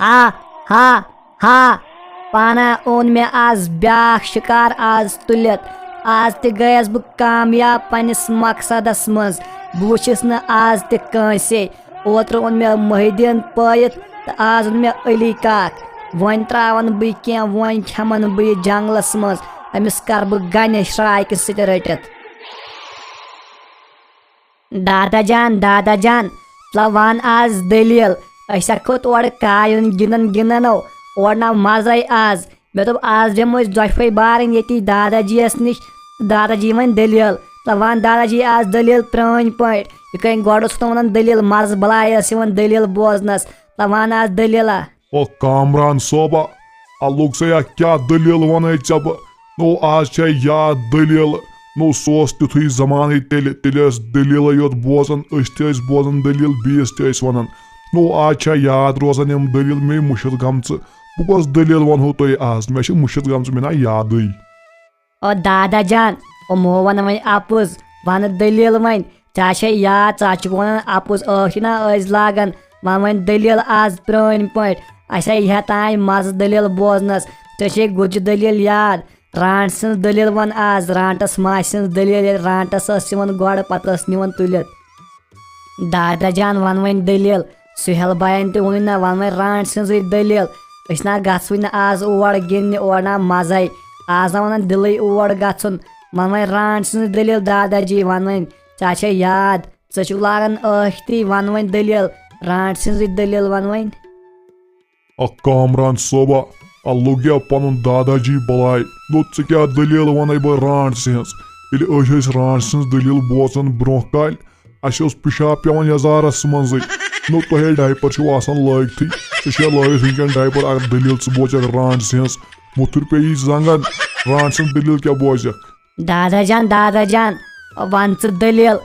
हा हा हा पाना ओन मे आज ब्याख शिकार आज तुलित आज ते गयस बह कामयाब पन्निस मकसदस मज बुछिस न आज ते कंसे ओत्र ओन मे महिदीन पयत तो आज ओन मे अली काक वन त्रावन बह क्या वन खमन बह जंगलस मज अमिस कर बह गन श्राक सत रटित दादा जान वन आज दलील खो तोड़ कायन गिननो और ना मजे आज मे दोप आज दिमो दोफे बारन ये दादाजी नश दादाजी वन दलील वन दादाजी आज दलील प्रान पे यह कहीं गोस वन दलील मज बलायस दलील बोजनस वन आज दलीला ओ कामरान सोबा अलग से क्या दलील वन चब नो आज छे याद दलील नो सोस तुथु जमान तेल दलील योत बोजन बोजन दलील बीस वन नो आज छे याद रोजान यम दलील मे मुशद गमच बह कस दलील वनो तुम आज मे मुशद गमच मे ना याद ओ दादा जान ओ मो वन वन अपुज वन दलील वन चे याद च वन अपुज ना लागन वन वन दलील आज प्रान पे अस हे तान मज दलील बोजनस चे गुज दलील याद रांट सज दलील वन आज रांटस मास सज दलील रांटस गोड़ पत निवन तुलित दादा जान वन वन दलील सुहेल बयान तो वन ना वन वन रांट सज दलील ना गन आज और गिन और ना मजे आज ना वन दिल और गन वन वन रांट सज दलील दादाजी वन वन चे याद चु लागन आखती वन वन दलील रांट सज दलील वन वन कामरान सोबा लोग पन दादाजी बलाय नो क्या दलील वन बह रांट सज रांट सज दलील बोचन ब्रोह काल अस पिशाब पेवान यजारस मज नो तुह डायपर लगित लगित वनकन डायपर अगर दलील बोच रांट सज मुथुर पे जंगन रांट सज दलील क्या बोज दादा जान वन दलील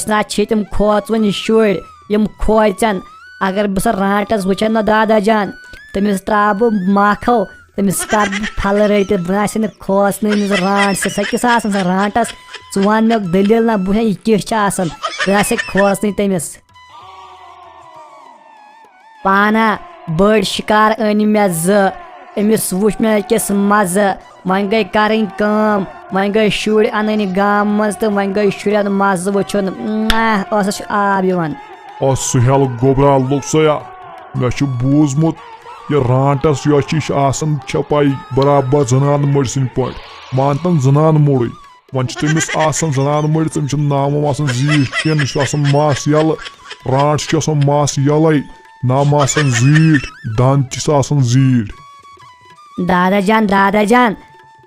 ना तम खोचवन शुर यम खोचन अगर बह रांटस वचन ना दादा जान तमिस त्रा बह माखो तमिस कर फल रट बह खोसन रांट सकिस रांटस वन मे दलील ना बह किस बह खोसन तमिस पाना बड़ शिकार अन मे जमिस वुच मे किस मज वन गई करें काम वन गई शुर अन गाम मज तो वन गई शुरन मज वुचन आब यवान सुहेल गोबरा लुकसया मे बूजमुत यह रांटस यह पाई बराबर जनान मड़ सन पे मानतन जनान मोड़ वन तमिस जनान मड़ तम नाम जीठ कह मास यल रांट मास यल नाम जीठ दान जीठ दादा जान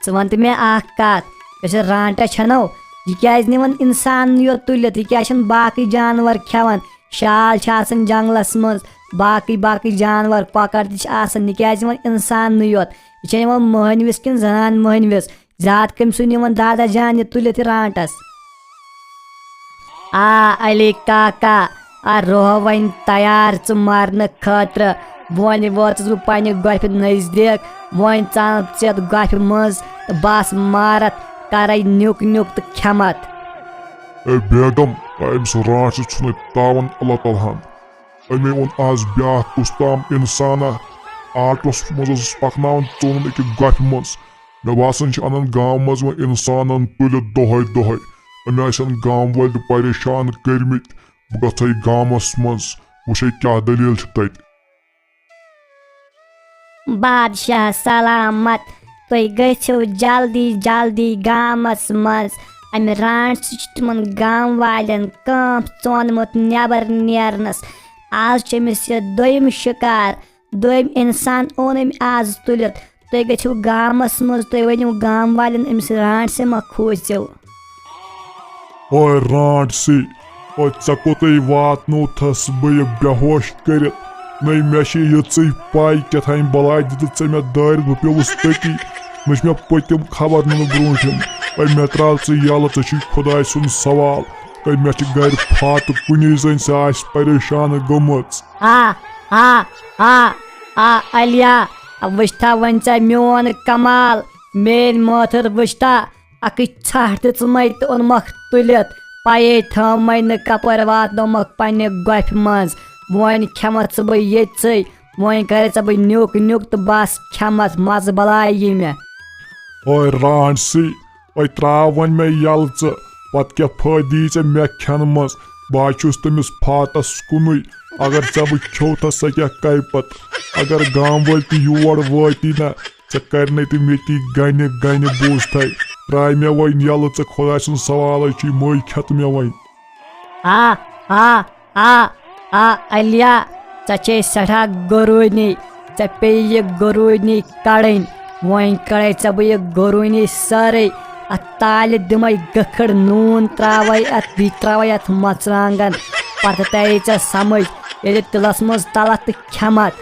वन तो मे कत रांटस छनो यह क्या निवन इंसान योत तुलित यह क्या बाकी जानवर खेवान शाल जंगलस मज बाकी जानवर कौकर तह क्या इंसान योत यह महनविस कि जनान महनविस ज्यादा कम सुन दादा जान यह तुलित रांटस अली काका रोह वन तैयार मरन खतर वन वोचस बह पन्ने गोफ नजदीक वन चेत गोफ मज तो बस मारत कर नुक तो खेमत बेगम अम्स रांट तावन अल्लाह तआलाहन अमे ओन आज ब्या कुस्ताम इंसाना आटोस मज पकनान चोन अक गोफ मज मे बासान अनान गाँव मज वो इंसान तुलित दोहे अमे गाँव वाल परेशान कर्मित बह गई गामस मज वुचे क्या दलील तत बादशाह सलामत तुम गो जल्दी गामस मज अमे रांट तम गाँव वालन कम चोनमुत नबर नेरनस आज अमिस दोम शिकार दोम इंसान ओन अम आज तुलित तुम गो गामस मज तुम वनो गाँव वालन अमिस रांट से मा खोचो ओए रांट से ओ चकोत वातनो थस बह बेहोश कर नहीं मे ये पाई क्या बलाय दित मे दार बह पेवस तती न मे पतम खबर नुन ब्रोठम मे त्रा यल खुदाय सुन सवाल मे गर फात कुन जन स परेशान गमच अलिया वुचता वन मोन कमाल मेन माथर वुचता अक छठ च ओनमक तुलित पे थम न कपर वातनोमक पन्ने गोफ मज वन खेमत बह ये वहीं करे चा बह न्युक न्युक तो बस खेमस मज बलाय यी मे ओए रांडसी ओए त्राव वन मे यल च पत क्या फैदी चे मे खेन मज बह छुस तमिस फाटस कुनुई अगर चे बह खेवथस स क्या कई पत अगर गांव वाल ति योर वाती ना चे करने तम ये गन गन बूझ त्राय मे वन यल चे खुदा सुन सवाल मै खेत मे वन आ अलिया चे सठा गरुनी चे पे ये गरुनी कड़न वहीं कड़े चे बह यह गरुनी सारे अत ताल दिम गखड़ नून त्रावे अत बी त्रावे अत मर्चांगन पत तरी चे समझ ये तिलस मज तलत तो खेमत